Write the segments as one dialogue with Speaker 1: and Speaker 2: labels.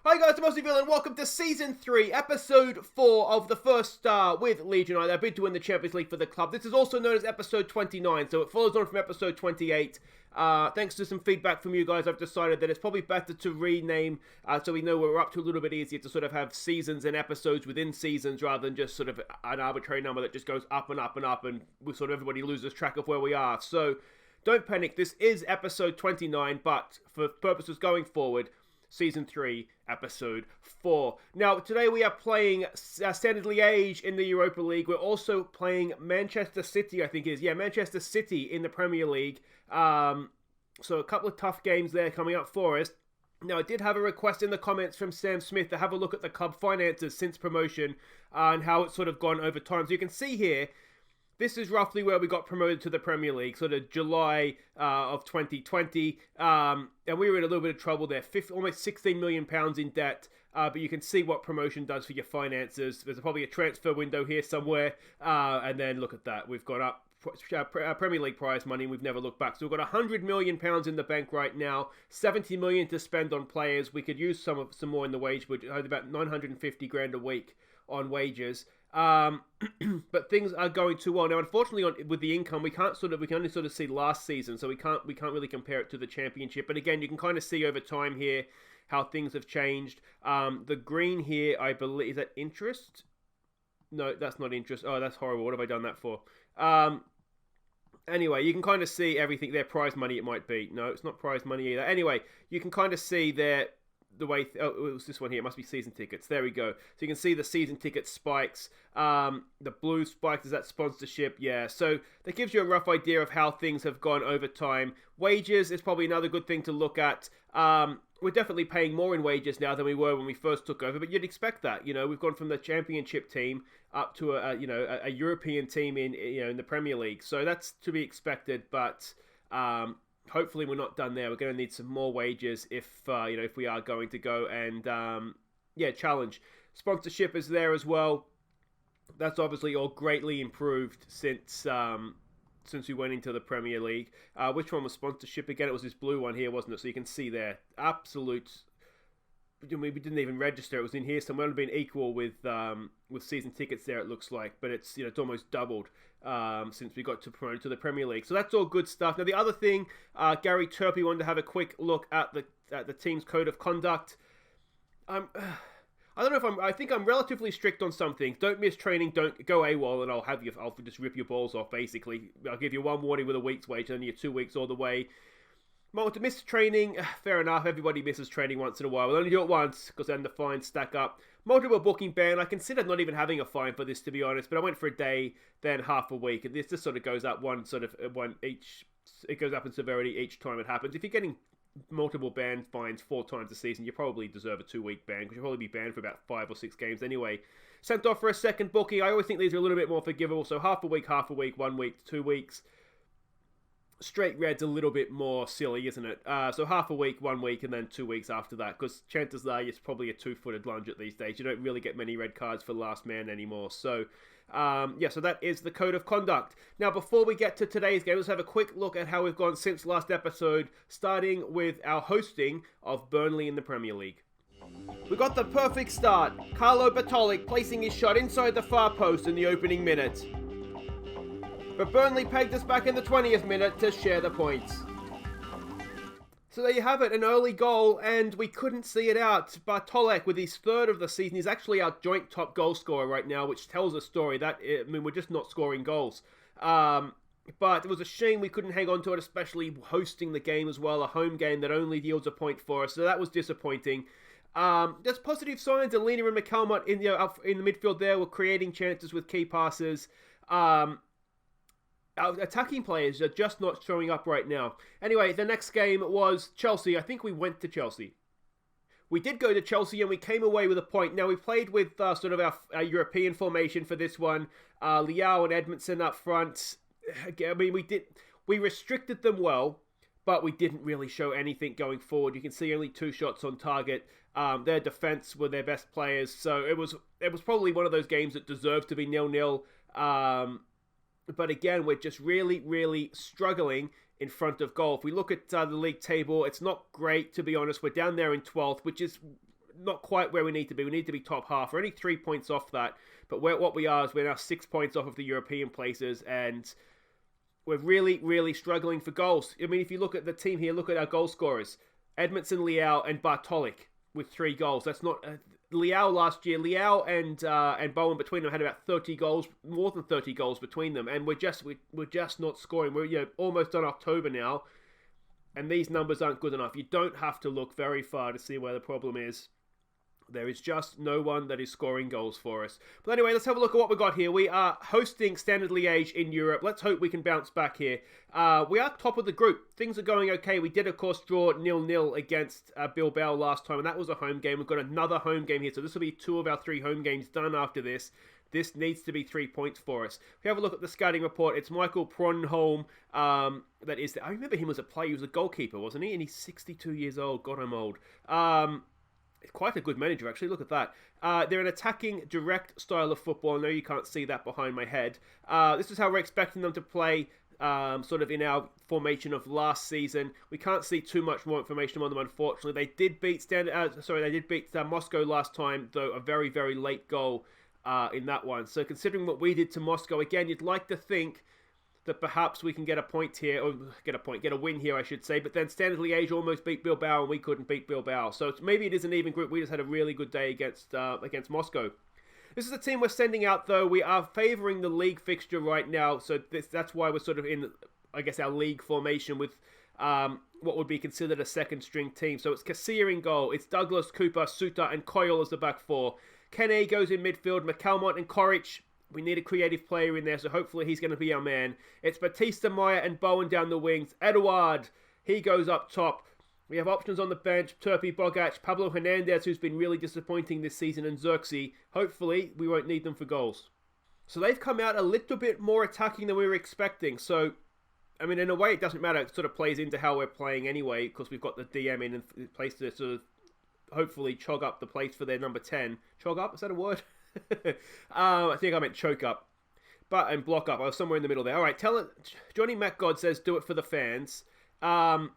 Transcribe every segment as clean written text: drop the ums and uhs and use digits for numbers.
Speaker 1: Hi guys, I'm Aussie and welcome to Season 3, Episode 4 of the first star with Leeds United. I've been to win the Champions League for the club. This is also known as Episode 29, so it follows on from Episode 28. Thanks to some feedback from you guys, I've decided that it's probably better to rename so we know we're up to a little bit easier to sort of have seasons and episodes within seasons rather than just sort of an arbitrary number that just goes up and up and up and we sort of everybody loses track of where we are. So don't panic, this is Episode 29, but for purposes going forward, Season 3, Episode 4. Now, today we are playing Standard Liege in the Europa League. We're also playing Manchester City, I think it is. Yeah, Manchester City in the Premier League. So a couple of tough games there coming up for us. Now, I did have a request in the comments from Sam Smith to have a look at the club finances since promotion and how it's sort of gone over time. So you can see here, this is roughly where we got promoted to the Premier League, sort of July of 2020, and we were in a little bit of trouble there, almost £16 million in debt, but you can see what promotion does for your finances. There's probably a transfer window here somewhere, and then look at that, we've got up Premier League prize money, and we've never looked back. So we've got £100 million in the bank right now, $70 million to spend on players. We could use some more in the wage budget, about 950 grand a week on wages. But things are going too well now. Unfortunately, with the income, we can only sort of see last season, so we can't really compare it to the championship. But again, you can kind of see over time here how things have changed. The green here, I believe, is that interest? No, that's not interest. Oh, that's horrible. What have I done that for? Anyway, you can kind of see everything there. Prize money, it might be. No, it's not prize money either. Anyway, you can kind of see there. The way, it was this one here, it must be season tickets, there we go. So you can see the season ticket spikes, the blue spikes, is that sponsorship? Yeah, so that gives you a rough idea of how things have gone over time. Wages is probably another good thing to look at. We're definitely paying more in wages now than we were when we first took over, but you'd expect that. You know, we've gone from the championship team up to a European team in the Premier League, so that's to be expected, but hopefully we're not done there. We're going to need some more wages if we are going to go and challenge. Sponsorship is there as well. That's obviously all greatly improved since we went into the Premier League. Which one was sponsorship again? It was this blue one here, wasn't it? So you can see there, absolute. We didn't even register. It was in here, so we've only been equal with season tickets there. It looks like, but it's it's almost doubled since we got to promoted to the Premier League. So that's all good stuff. Now the other thing, Gary Turpie wanted to have a quick look at the team's code of conduct. I don't know if I think I'm relatively strict on some things. Don't miss training. Don't go AWOL, and I'll just rip your balls off. Basically, I'll give you one warning with a week's wage, and then you're 2 weeks all the way. To miss training, fair enough, everybody misses training once in a while. We'll only do it once, because then the fines stack up. Multiple booking ban, I considered not even having a fine for this, to be honest, but I went for a day, then half a week, and this just sort of goes up it goes up in severity each time it happens. If you're getting multiple ban fines 4 times a season, you probably deserve a 2-week ban, because you'll probably be banned for about 5 or 6 games anyway. Sent off for a second booking, I always think these are a little bit more forgivable, so half a week, 1 week, 2 weeks. Straight red's a little bit more silly, isn't it? So half a week, 1 week, and then 2 weeks after that, because chances are it's probably a 2-footed lunge at these days. You don't really get many red cards for last man anymore. So, so that is the code of conduct. Now, before we get to today's game, let's have a quick look at how we've gone since last episode, starting with our hosting of Burnley in the Premier League. We got the perfect start. Carlo Bertolic placing his shot inside the far post in the opening minute. But Burnley pegged us back in the 20th minute to share the points. So there you have it, an early goal, and we couldn't see it out. Bartolek, with his 3rd of the season, he's actually our joint top goal scorer right now, which tells a story that, we're just not scoring goals. But it was a shame we couldn't hang on to it, especially hosting the game as well, a home game that only yields a point for us, so that was disappointing. There's positive signs. Alina and McCalmont up in the midfield there were creating chances with key passes. Our attacking players are just not showing up right now. Anyway, the next game was Chelsea. I think we went to Chelsea. We did go to Chelsea and we came away with a point. Now, we played with sort of our European formation for this one. Liao and Edmondson up front. I mean, we restricted them well, but we didn't really show anything going forward. You can see only 2 shots on target. Their defense were their best players. So it was probably one of those games that deserved to be 0-0. But again, we're just really, really struggling in front of goal. If we look at the league table, it's not great, to be honest. We're down there in 12th, which is not quite where we need to be. We need to be top half. We're only 3 points off that. But what we are is we're now 6 points off of the European places, and we're really, really struggling for goals. I mean, if you look at the team here, look at our goal scorers. Edmondson, Leao, and Bartolik with 3 goals. That's not... Leao last year, and Bowen between them had about 30 goals, more than 30 goals between them, and we're just not scoring. We're almost done October now, and these numbers aren't good enough. You don't have to look very far to see where the problem is. There is just no one that is scoring goals for us. But anyway, let's have a look at what we got here. We are hosting Standard Liege in Europe. Let's hope we can bounce back here. We are top of the group. Things are going okay. We did, of course, draw 0-0 against Bilbao last time, and that was a home game. We've got another home game here, so this will be 2 of our 3 home games done after this. This needs to be 3 points for us. If we have a look at the scouting report, it's Michael Pronholm. That is, I remember him as a player. He was a goalkeeper, wasn't he? And he's 62 years old. God, I'm old. Quite a good manager, actually. Look at that. They're an attacking, direct style of football. I know you can't see that behind my head. This is how we're expecting them to play, sort of in our formation of last season. We can't see too much more information on them, unfortunately. They did beat Moscow last time, though a very, very late goal in that one. So considering what we did to Moscow, again, you'd like to think that perhaps we can get a point here, or get a win here, I should say. But then Standard Liège almost beat Bilbao, and we couldn't beat Bilbao. So maybe it is an even group. We just had a really good day against Moscow. This is the team we're sending out, though. We are favouring the league fixture right now, so that's why we're sort of in, I guess, our league formation with what would be considered a second-string team. So it's Kassir in goal. It's Douglas, Cooper, Suter, and Coyle as the back 4. Kene goes in midfield. McCalmont and Koric. We need a creative player in there, so hopefully he's going to be our man. It's Batista, Meyer, and Bowen down the wings. Eduard, he goes up top. We have options on the bench. Turpy, Bogac, Pablo Hernandez, who's been really disappointing this season, and Xerxes. Hopefully, we won't need them for goals. So they've come out a little bit more attacking than we were expecting. So, I mean, in a way, it doesn't matter. It sort of plays into how we're playing anyway, because we've got the DM in place to sort of hopefully chog up the place for their number 10. Chog up? Is that a word? I think I meant choke up, and block up. I was somewhere in the middle there. All right, Johnny MacGod says, "Do it for the fans." All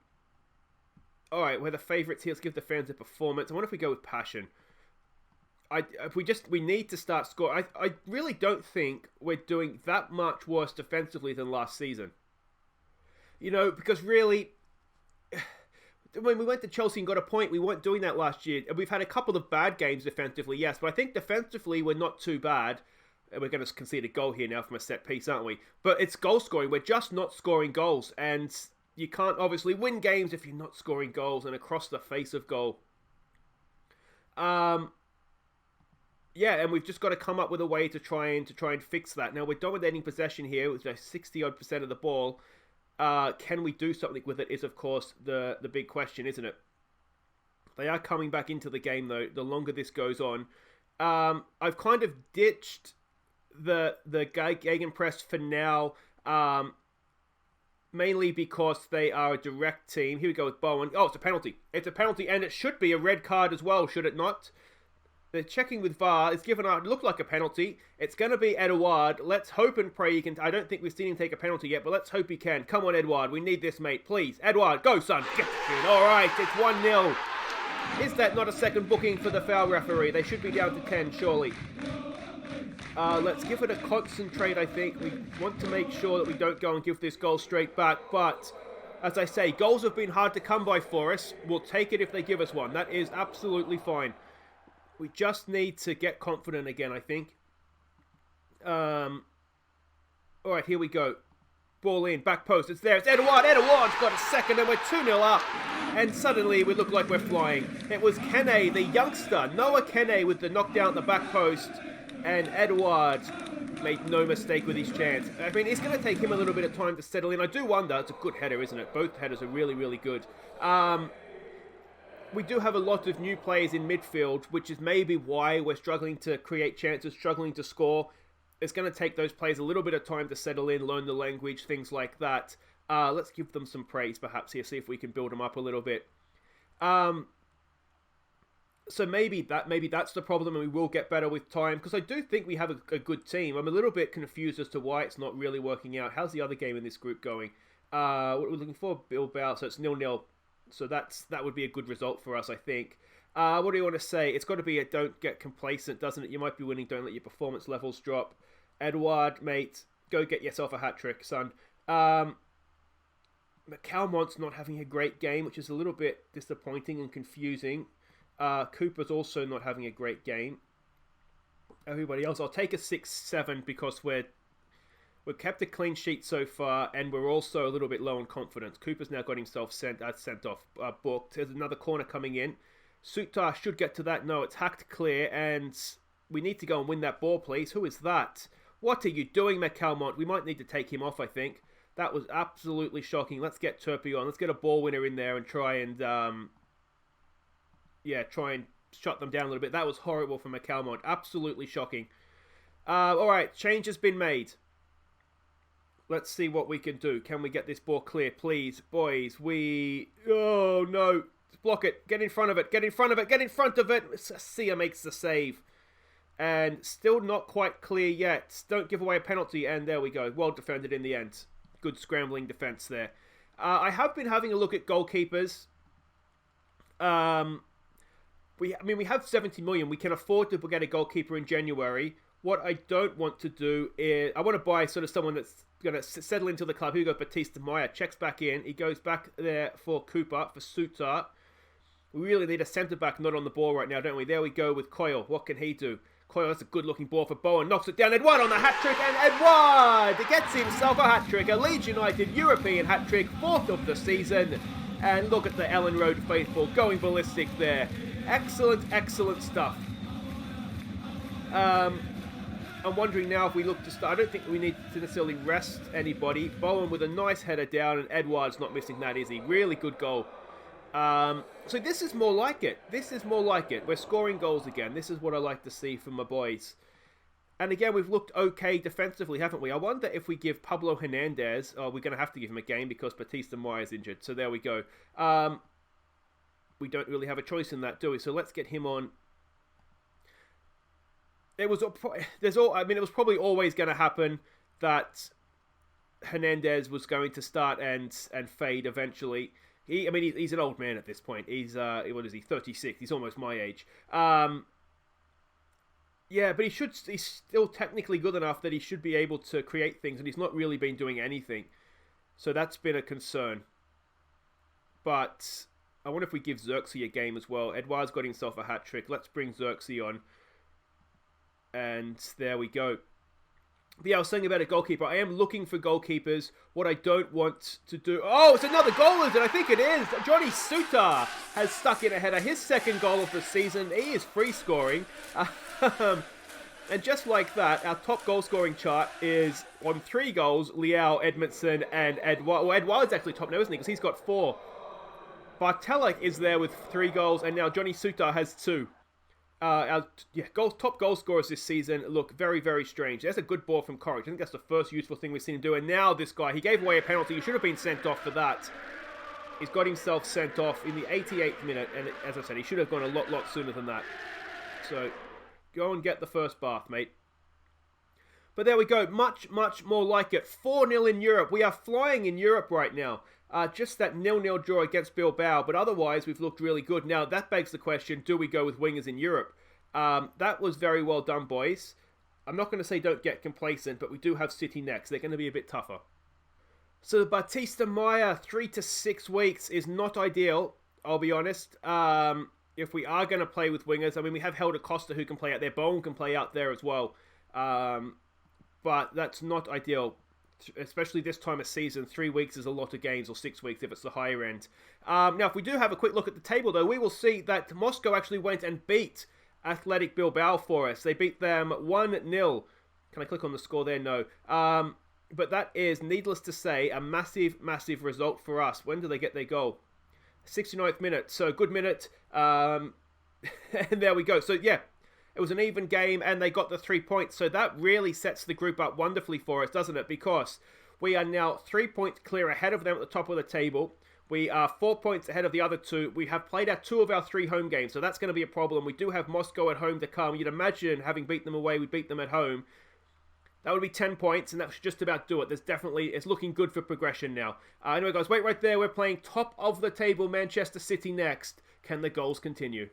Speaker 1: right, we're the favourites here. Let's give the fans a performance. I wonder if we go with passion. We need to start scoring. I really don't think we're doing that much worse defensively than last season. Because really, when we went to Chelsea and got a point, we weren't doing that last year. We've had a couple of bad games defensively, yes, but I think defensively we're not too bad. We're going to concede a goal here now from a set piece, aren't we? But it's goal scoring. We're just not scoring goals, and you can't obviously win games if you're not scoring goals and across the face of goal. And we've just got to come up with a way to try and fix that. Now we're dominating possession here with 60-odd% of the ball. Can we do something with it is, of course, the big question, isn't it? They are coming back into the game, though, the longer this goes on. I've kind of ditched the Gegenpress for now, mainly because they are a direct team. Here we go with Bowen. Oh, it's a penalty. It's a penalty, and it should be a red card as well, should it not? They're checking with VAR. It's given out. It looked like a penalty. It's going to be Eduard. Let's hope and pray he can. I don't think we've seen him take a penalty yet, but let's hope he can. Come on, Eduard. We need this, mate. Please. Eduard, go, son. Get it in. All right, it's 1-0. Is that not a second booking for the foul referee? They should be down to 10, surely. Let's give it a concentrate, I think. We want to make sure that we don't go and give this goal straight back, but as I say, goals have been hard to come by for us. We'll take it if they give us one. That is absolutely fine. We just need to get confident again, I think. All right, here we go. Ball in, back post. It's there. It's Eduard. Eduard's got a second, and we're 2-0 up. And suddenly we look like we're flying. It was Kene, the youngster, Noah Kene, with the knockdown at the back post. And Eduard made no mistake with his chance. I mean, it's going to take him a little bit of time to settle in. I do wonder. It's a good header, isn't it? Both headers are really, really good. We do have a lot of new players in midfield, which is maybe why we're struggling to create chances, struggling to score. It's going to take those players a little bit of time to settle in, learn the language, things like that. Let's give them some praise perhaps here, see if we can build them up a little bit. So maybe that's the problem, and we will get better with time, because I do think we have a good team. I'm a little bit confused as to why it's not really working out. How's the other game in this group going? What we're looking for, Bilbao, so it's 0-0. So that would be a good result for us, I think. What do you want to say? It's got to be a don't get complacent, doesn't it? You might be winning, don't let your performance levels drop. Edouard, mate, go get yourself a hat-trick, son. McCalmont's not having a great game, which is a little bit disappointing and confusing. Cooper's also not having a great game. Everybody else, I'll take a 6-7 because we've kept a clean sheet so far, and we're also a little bit low on confidence. Cooper's now got himself sent off, booked. There's another corner coming in. Sutar should get to that. No, it's hacked clear, and we need to go and win that ball, please. Who is that? What are you doing, McCalmont? We might need to take him off, I think. That was absolutely shocking. Let's get Turpie on. Let's get a ball winner in there and try and shut them down a little bit. That was horrible from McCalmont. Absolutely shocking. All right, change has been made. Let's see what we can do. Can we get this ball clear, please? Boys, oh, no. Block it. Get in front of it. Get in front of it. Get in front of it. Sia makes the save. And still not quite clear yet. Don't give away a penalty. And there we go. Well defended in the end. Good scrambling defense there. I have been having a look at goalkeepers. We have 70 million. We can afford to get a goalkeeper in January. What I don't want to do is I want to buy sort of someone that's going to settle into the club. Here we go, Batista Maya checks back in. He goes back there for Cooper, for Sutar. We really need a centre-back not on the ball right now, don't we? There we go with Coyle. What can he do? Coyle, that's a good-looking ball for Bowen. Knocks it down. Edouard on the hat-trick, and Edouard gets himself a hat-trick. A Leeds United European hat-trick, 4th of the season. And look at the Ellen Road faithful going ballistic there. Excellent, excellent stuff. I'm wondering now if we look to start. I don't think we need to necessarily rest anybody. Bowen with a nice header down, and Edouard's not missing that, is he? Really good goal. So this is more like it. This is more like it. We're scoring goals again. This is what I like to see from my boys. And again, we've looked okay defensively, haven't we? I wonder if we give Pablo Hernandez... Oh, we're going to have to give him a game because Batista Maya is injured. So there we go. We don't really have a choice in that, do we? So let's get him on. It was probably always going to happen that Hernandez was going to start and fade eventually. He's an old man at this point. He's, what is he, 36. He's almost my age. Yeah, but he's still technically good enough that he should be able to create things, and he's not really been doing anything. So that's been a concern. But I wonder if we give Xerxes a game as well. Edouard's got himself a hat-trick. Let's bring Xerxes on. And there we go. But yeah, I was saying about a goalkeeper. I am looking for goalkeepers. What I don't want to do... Oh, it's another goal, is it? I think it is. Johnny Sutar has stuck in a header. His second goal of the season. He is free scoring. And just like that, our top goal scoring chart is on 3 goals, Liao, Edmondson, and Edouard. Well, Edouard's actually top now, isn't he? Because he's got 4. Bartelek is there with 3 goals, and now Johnny Sutar has 2. Top goal scorers this season look very, very strange. There's a good ball from Corrick. I think that's the first useful thing we've seen him do. And now this guy, he gave away a penalty. He should have been sent off for that. He's got himself sent off in the 88th minute. And as I said, he should have gone a lot sooner than that. So go and get the first bath, mate. But there we go. Much, much more like it. 4-0 in Europe. We are flying in Europe right now. Just that 0-0 draw against Bilbao, but otherwise we've looked really good. Now, that begs the question, do we go with wingers in Europe? That was very well done, boys. I'm not going to say don't get complacent, but we do have City next. They're going to be a bit tougher. So Batista Maya, 3 to 6 weeks is not ideal, I'll be honest. If we are going to play with wingers, I mean, we have Helder Costa who can play out there. Bowen can play out there as well. But that's not ideal. Especially this time of season, 3 weeks is a lot of games, or 6 weeks if it's the higher end. Now, if we do have a quick look at the table, though, we will see that Moscow actually went and beat Athletic Bilbao for us. They beat them 1-0. Can I click on the score there? No. But that is, needless to say, a massive, massive result for us. When do they get their goal? 69th minute. So, good minute. And there we go. So, yeah. It was an even game, and they got the 3 points. So that really sets the group up wonderfully for us, doesn't it? Because we are now 3 points clear ahead of them at the top of the table. We are 4 points ahead of the other 2. We have played out 2 of our 3 home games, so that's going to be a problem. We do have Moscow at home to come. You'd imagine, having beat them away, we beat them at home. That would be 10 points, and that should just about do it. It's looking good for progression now. Anyway, guys, wait right there. We're playing top of the table Manchester City next. Can the goals continue?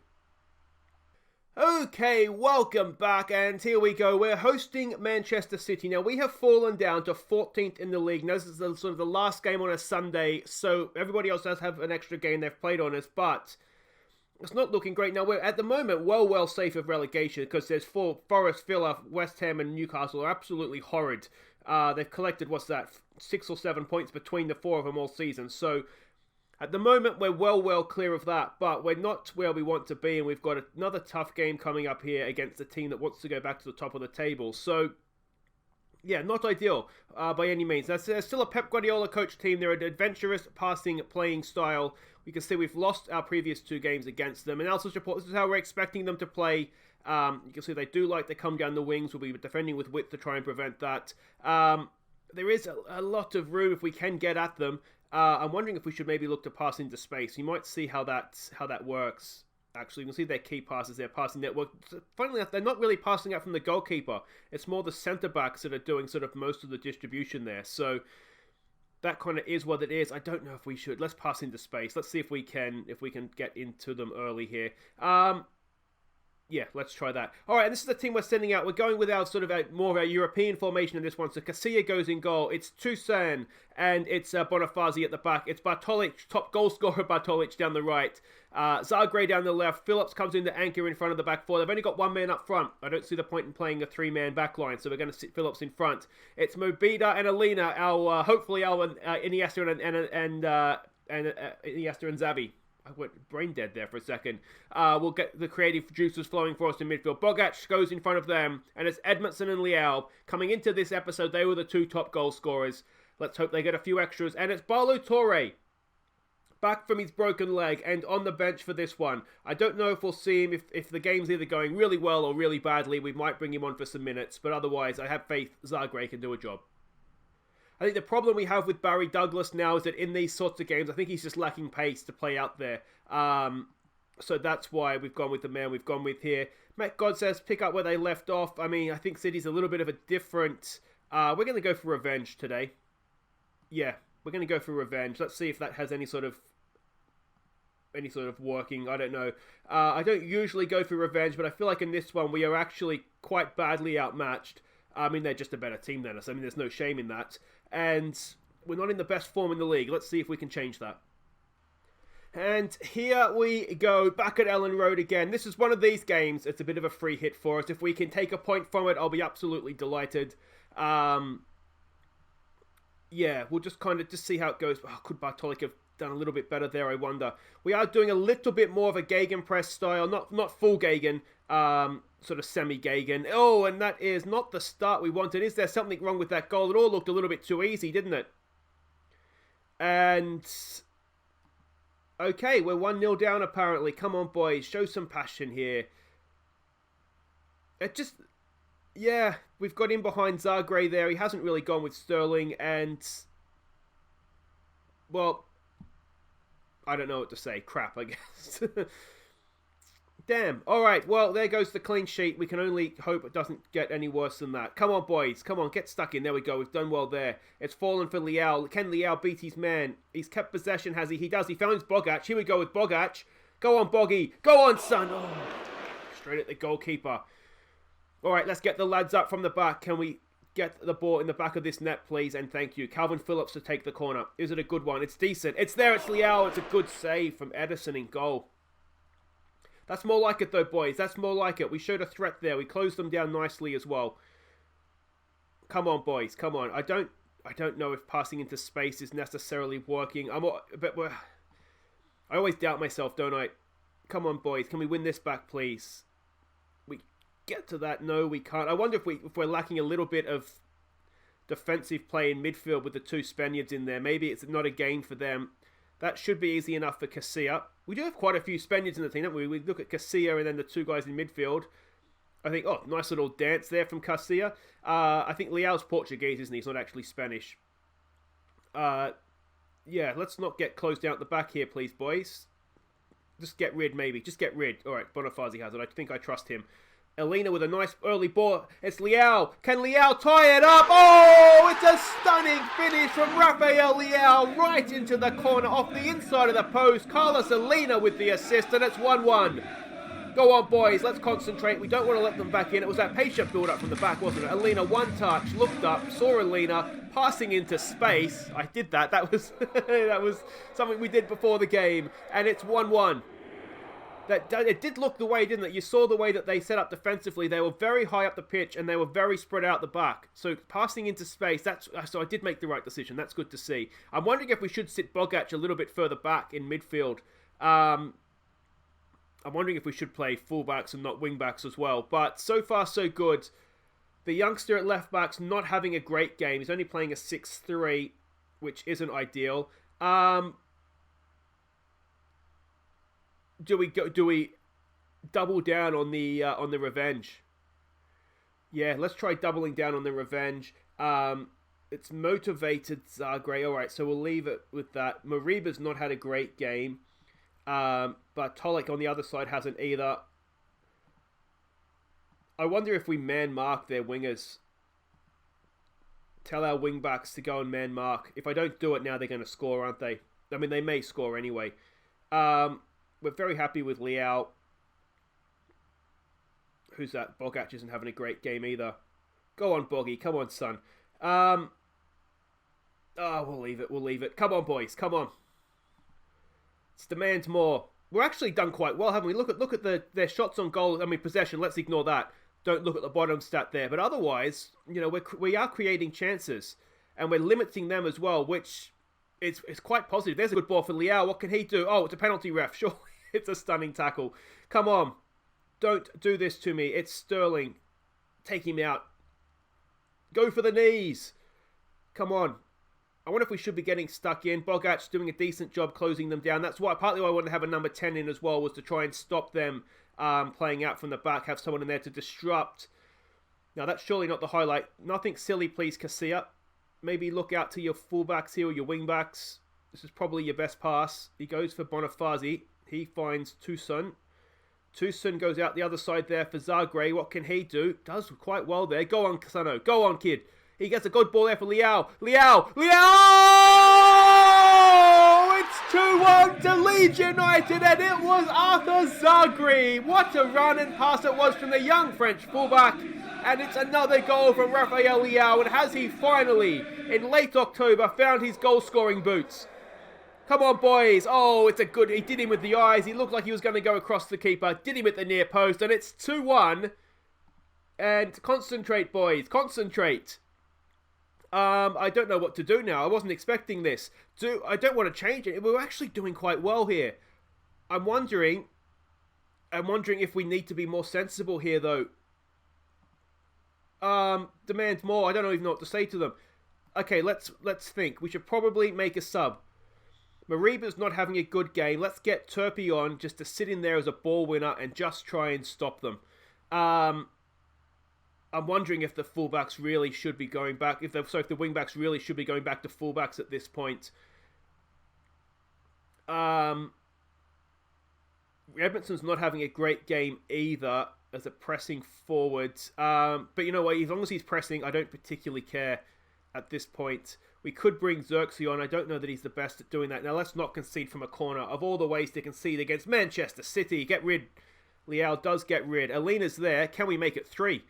Speaker 1: Okay, welcome back, and here we go. We're hosting Manchester City. Now, we have fallen down to 14th in the league. Now, this is sort of the last game on a Sunday, so everybody else does have an extra game they've played on us, but it's not looking great. Now, we're at the moment well safe of relegation, because there's Forest, Villa, West Ham, and Newcastle are absolutely horrid. They've collected, 6 or 7 points between the four of them all season, so at the moment, we're well clear of that, but we're not where we want to be, and we've got another tough game coming up here against a team that wants to go back to the top of the table. So, yeah, not ideal by any means. They're still a Pep Guardiola coach team. They're an adventurous, passing, playing style. We can see we've lost our previous 2 games against them, and Alsa's report, this is how we're expecting them to play. You can see they do like to come down the wings. We'll be defending with width to try and prevent that. There is a lot of room if we can get at them. I'm wondering if we should maybe look to pass into space. You might see how that works. Actually, you can see their key passes, their passing network. Funnily enough, they're not really passing out from the goalkeeper. It's more the centre-backs that are doing sort of most of the distribution there. So that kind of is what it is. I don't know if we should. Let's pass into space. Let's see if we can get into them early here. Yeah, let's try that. All right, and this is the team we're sending out. We're going with our sort of more of our European formation in this one. So Casilla goes in goal. It's Toussaint, and it's Bonifazi at the back. It's Bartolic, top goal scorer Bartolic down the right. Zagreb down the left. Phillips comes in to anchor in front of the back four. They've only got 1 man up front. I don't see the point in playing a 3-man back line, so we're going to sit Phillips in front. It's Mobida and Alina, hopefully our Iniesta and Iniesta and Xavi. I went brain dead there for a second. We'll get the creative juices flowing for us in midfield. Bogac goes in front of them, and it's Edmondson and Leao. Coming into this episode, they were the 2 top goal scorers. Let's hope they get a few extras. And it's Barlow Torre, back from his broken leg and on the bench for this one. I don't know if we'll see him. If the game's either going really well or really badly, we might bring him on for some minutes. But otherwise, I have faith Zagreb can do a job. I think the problem we have with Barry Douglas now is that in these sorts of games, I think he's just lacking pace to play out there. So that's why we've gone with the man we've gone with here. Matt God says pick up where they left off. I mean, I think City's a little bit of a different... we're going to go for revenge today. Yeah, we're going to go for revenge. Let's see if that has any sort of working. I don't know. I don't usually go for revenge, but I feel like in this one we are actually quite badly outmatched. I mean, they're just a better team than us. I mean, there's no shame in that. And we're not in the best form in the league. Let's see if we can change that. And here we go, back at Ellen Road again. This is one of these games. It's a bit of a free hit for us. If we can take a point from it, I'll be absolutely delighted. Yeah, we'll just kind of see how it goes. Oh, could Bartolic have done a little bit better there, I wonder. We are doing a little bit more of a gegenpress style, not full Gegen, sort of semi-Gegen. Oh, and that is not the start we wanted. Is there something wrong with that goal? It all looked a little bit too easy, didn't it? And... okay, we're 1-0 down apparently. Come on, boys. Show some passion here. It just... yeah, we've got in behind Zagreb there. He hasn't really gone with Sterling, and... well... I don't know what to say. Crap, I guess. Damn. Alright, well, there goes the clean sheet. We can only hope it doesn't get any worse than that. Come on, boys. Come on, get stuck in. There we go. We've done well there. It's fallen for Leao. Can Leao beat his man? He's kept possession, has he? He does. He found his Bogac. Here we go with Bogac. Go on, Boggy. Go on, son. Oh, straight at the goalkeeper. Alright, let's get the lads up from the back. Can we get the ball in the back of this net, please? And thank you. Calvin Phillips to take the corner. Is it a good one? It's decent. It's there. It's Leao. It's a good save from Edison in goal. That's more like it, though, boys. That's more like it. We showed a threat there. We closed them down nicely as well. Come on, boys. Come on. I don't know if passing into space is necessarily working. I always doubt myself, don't I? Come on, boys. Can we win this back, please? We get to that. No, we can't. I wonder if we're lacking a little bit of defensive play in midfield with the 2 Spaniards in there. Maybe it's not a gain for them. That should be easy enough for Casilla. We do have quite a few Spaniards in the team, don't we? We look at Casilla and then the 2 guys in midfield. I think, oh, nice little dance there from Casilla. I think Leao's Portuguese, isn't he? He's not actually Spanish. Yeah, let's not get closed down at the back here, please, boys. Just get rid, maybe. Just get rid. All right, Bonifazi has it. I think I trust him. Elena with a nice early ball. It's Leao. Can Leao tie it up? Oh, it's a stunning finish from Rafael Leao right into the corner off the inside of the post. Carlos Elena with the assist, and it's 1-1. Go on, boys. Let's concentrate. We don't want to let them back in. It was that patient build-up from the back, wasn't it? Alina, one touch, looked up, saw Alina, passing into space. I did that. That was that was something we did before the game. And it's 1-1. It did look the way, didn't it? You saw the way that they set up defensively. They were very high up the pitch and they were very spread out the back. So passing into space, so I did make the right decision. That's good to see. I'm wondering if we should sit Bogac a little bit further back in midfield. I'm wondering if we should play fullbacks and not wingbacks as well. But so far, so good. The youngster at left back's not having a great game. He's only playing a 6-3, which isn't ideal. Do we double down on the revenge? Yeah, let's try doubling down on the revenge. It's motivated Zagreb. All right, so we'll leave it with that. Mariba's not had a great game, but Tolik on the other side hasn't either. I wonder if we man mark their wingers. Tell our wing backs to go and man mark. If I don't do it now, they're going to score, aren't they? I mean, they may score anyway. We're very happy with Liao. Who's that? Bogac isn't having a great game either. Go on, Boggy. Come on, son. We'll leave it. We'll leave it. Come on, boys. Come on. Let's demand more. We're actually done quite well, haven't we? Look at their shots on goal. I mean, possession. Let's ignore that. Don't look at the bottom stat there. But otherwise, you know, we are creating chances. And we're limiting them as well, which... It's quite positive. There's a good ball for Liao. What can he do? Oh, it's a penalty, ref. Sure, it's a stunning tackle. Come on. Don't do this to me. It's Sterling. Take him out. Go for the knees. Come on. I wonder if we should be getting stuck in. Bogac doing a decent job closing them down. That's partly why I wanted to have a number 10 in as well, was to try and stop them playing out from the back. Have someone in there to disrupt. Now, that's surely not the highlight. Nothing silly, please, Casilla. Maybe look out to your fullbacks here or your wingbacks. This is probably your best pass. He goes for Bonifazi. He finds Tucson. Tucson goes out the other side there for Zagreb. What can he do? Does quite well there. Go on, Casano. Go on, kid. He gets a good ball there for Liao. Liao! It's 2-1 to Leeds United, and it was Arthur Zagreb. What a run and pass it was from the young French fullback. And it's another goal from Rafael Liao. And has he finally, in late October, found his goal-scoring boots? Come on, boys. Oh, it's a good... He did him with the eyes. He looked like he was going to go across the keeper. Did him at the near post. And it's 2-1. And concentrate, boys. Concentrate. I don't know what to do now. I wasn't expecting this. I don't want to change it. We're actually doing quite well here. I'm wondering if we need to be more sensible here, though. Demand more. I don't even know what to say to them. Okay, let's think. We should probably make a sub. Mariba's not having a good game. Let's get Turpey on just to sit in there as a ball winner and just try and stop them. I'm wondering if the fullbacks really should be going back. If the wingbacks really should be going back to fullbacks at this point. Edmondson's not having a great game either as a pressing forward. But you know what? As long as he's pressing, I don't particularly care at this point. We could bring Xerxes on. I don't know that he's the best at doing that. Now, let's not concede from a corner. Of all the ways to concede against Manchester City, get rid. Liao does get rid. Alina's there. Can we make it 3?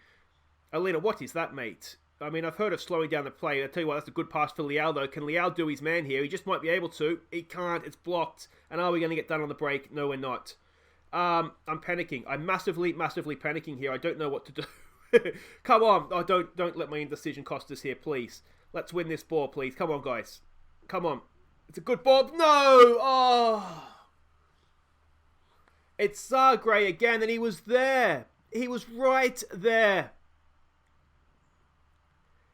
Speaker 1: Alina, what is that, mate? I mean, I've heard of slowing down the play. I tell you what, that's a good pass for Liao, though. Can Liao do his man here? He just might be able to. He can't. It's blocked. And are we going to get done on the break? No, we're not. I'm panicking. I'm massively panicking here. I don't know what to do. Come on. Oh, don't let my indecision cost us here, please. Let's win this ball, please. Come on, guys. Come on. It's a good ball. No! Oh! It's Zagreb again, and he was there. He was right there.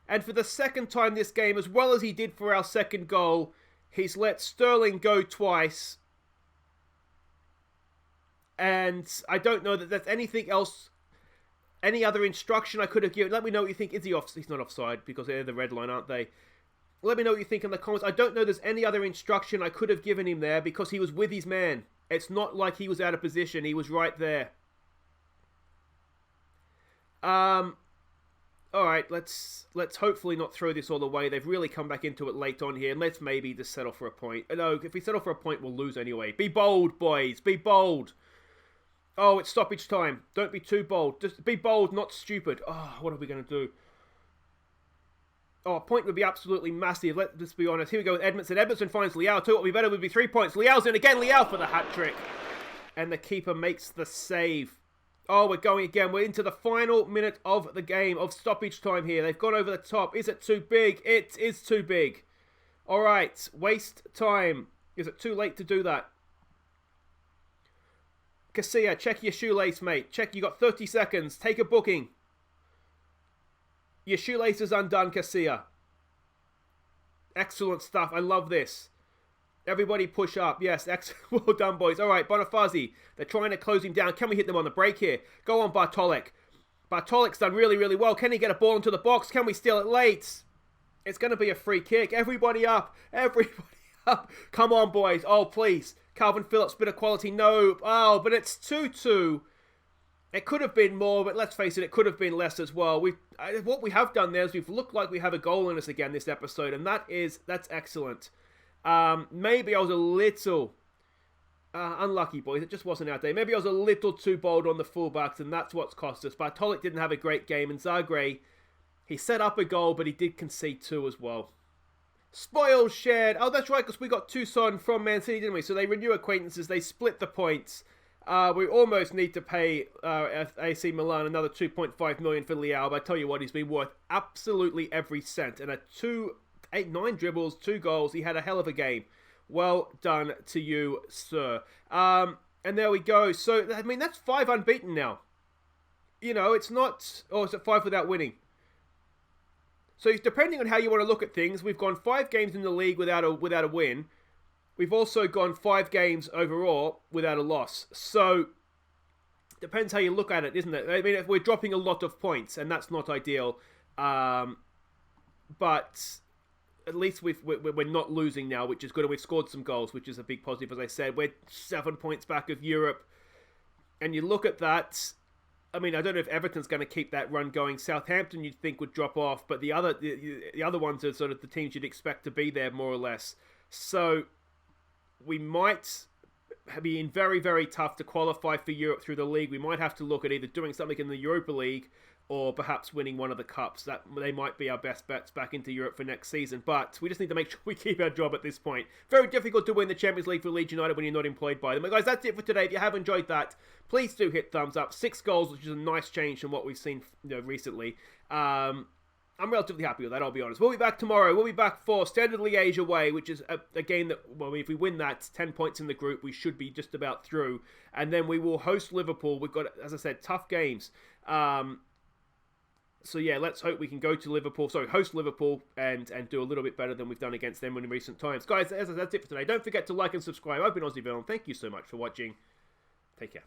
Speaker 1: And for the second time this game, as well as he did for our second goal, he's let Sterling go twice. And I don't know that there's anything else, any other instruction I could have given. Let me know what you think. Is he off? He's not offside because they're the red line, aren't they? Let me know what you think in the comments. I don't know there's any other instruction I could have given him there because he was with his man. It's not like he was out of position. He was right there. Alright, let's hopefully not throw this all away. They've really come back into it late on here. And let's maybe just settle for a point. No, if we settle for a point, we'll lose anyway. Be bold, boys. Be bold. Oh, it's stoppage time. Don't be too bold. Just be bold, not stupid. Oh, what are we going to do? Oh, a point would be absolutely massive. Let's be honest. Here we go with Edmondson. Edmondson finds Leao. Too, what would be better would be 3 points. Leao's in again. Leao for the hat-trick. And the keeper makes the save. Oh, we're going again. We're into the final minute of the game, of stoppage time here. They've gone over the top. Is it too big? It is too big. All right. Waste time. Is it too late to do that? Casilla, check your shoelace, mate. Check. You got 30 seconds. Take a booking. Your shoelace is undone, Casilla. Excellent stuff. I love this. Everybody push up. Yes, excellent. Well done, boys. All right, Bonifazi. They're trying to close him down. Can we hit them on the break here? Go on, Bartolek. Bartolek's done really, really well. Can he get a ball into the box? Can we steal it late? It's going to be a free kick. Everybody up. Everybody up. Come on, boys. Oh, please. Calvin Phillips, bit of quality. No. Oh, but it's 2-2. It could have been more, but let's face it, it could have been less as well. What we have done there is we've looked like we have a goal in us again this episode, and that's excellent. Maybe I was a little unlucky, boys. It just wasn't our day. Maybe I was a little too bold on the fullbacks, and that's what's cost us. Bartolek didn't have a great game, and Zagre, he set up a goal, but he did concede 2 as well. Spoils shared. Oh, that's right, because we got Tucson from Man City, didn't we? So they renew acquaintances. They split the points. We almost need to pay AC Milan another 2.5 million for Leao, but I tell you what, he's been worth absolutely every cent. And 9 dribbles, 2 goals. He had a hell of a game. Well done to you, sir. And there we go. So, I mean, that's 5 unbeaten now. You know, it's not... Oh, is it 5 without winning? So, depending on how you want to look at things, we've gone 5 games in the league without a win. We've also gone 5 games overall without a loss. So, depends how you look at it, isn't it? I mean, we're dropping a lot of points, and that's not ideal. But at least we're not losing now, which is good. And we've scored some goals, which is a big positive, as I said. We're 7 points back of Europe. And you look at that... I mean, I don't know if Everton's going to keep that run going. Southampton, you'd think, would drop off. But the other ones are sort of the teams you'd expect to be there, more or less. So... we might be in very, very tough to qualify for Europe through the league. We might have to look at either doing something in the Europa League or perhaps winning one of the cups. That they might be our best bets back into Europe for next season. But we just need to make sure we keep our job at this point. Very difficult to win the Champions League for Leeds United when you're not employed by them. But guys, that's it for today. If you have enjoyed that, please do hit thumbs up. 6 goals, which is a nice change from what we've seen recently. I'm relatively happy with that, I'll be honest. We'll be back tomorrow. We'll be back for Standard Liege away, which is a game that, well, if we win that, 10 points in the group, we should be just about through. And then we will host Liverpool. We've got, as I said, tough games. So yeah, let's hope we can go to Liverpool, host Liverpool and do a little bit better than we've done against them in recent times. Guys, that's it for today. Don't forget to like and subscribe. I've been Aussie Villain. Thank you so much for watching. Take care.